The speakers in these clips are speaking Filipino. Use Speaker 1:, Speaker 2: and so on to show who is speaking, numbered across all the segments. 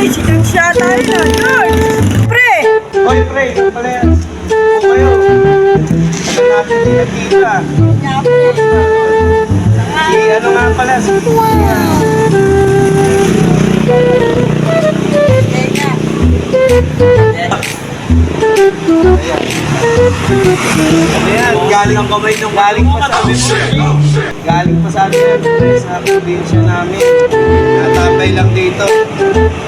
Speaker 1: Uy, siya tayo na, George! Pre!
Speaker 2: Hoy, pre, pala yan. Kung kayo, ano natin pinagkita? Si ano nga pala? Ayan, galing ang kamay nung galing pa sa amin. Galing pa sa amin sa probinsya namin. Natambay lang dito.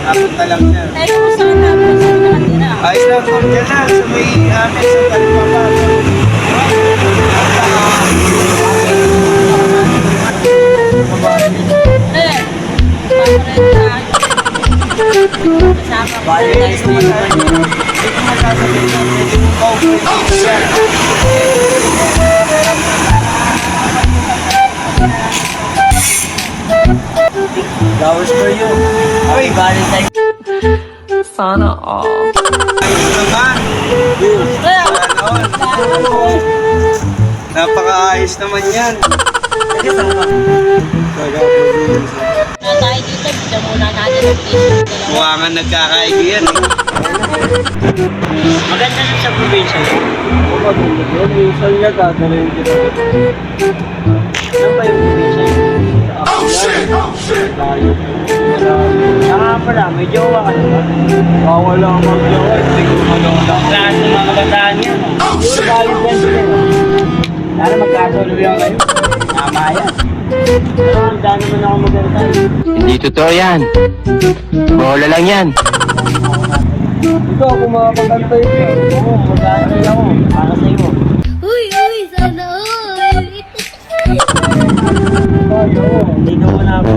Speaker 2: Napunta lang siya.
Speaker 3: Tayo mo sa namin, sa nakatira.
Speaker 2: Ayos lang po dyan lang sa may amin sa Talipapa.
Speaker 3: Eh, kasama ko.
Speaker 2: Bali na ito man yan. Hindi ko masasabihin na pwede mong paupo yan. Flowers for you. Happy Valentine's.
Speaker 1: Sana all.
Speaker 2: Ayos naman.
Speaker 3: Kaya,
Speaker 2: Ano? Napakaayos naman yan.
Speaker 3: na tayo dito, bigyan muna natin ang patient.
Speaker 2: Mukha nga nagkakaibigan eh.
Speaker 3: Maganda na sa probinsya.
Speaker 2: Minsan niya gagawin dito.
Speaker 3: Ano ba yung probinsya?
Speaker 2: Saka pala, may jowa ka naman. Bawal lang mag-jowa, hindi ko malawala.
Speaker 3: Lahat ng mga kabataan yan.
Speaker 2: Siguro galing yan sila. Sana magkasuluyan kayo. Tama yan. Pero handa naman ako maganda.
Speaker 4: Hindi totoo yan. Bola lang yan.
Speaker 2: Ito ako makapagantay ko. Oo, mag-aantay ako. Para sa iyo.
Speaker 5: Uy, sana all!
Speaker 2: Tayo.
Speaker 3: Hindi ka muna ako.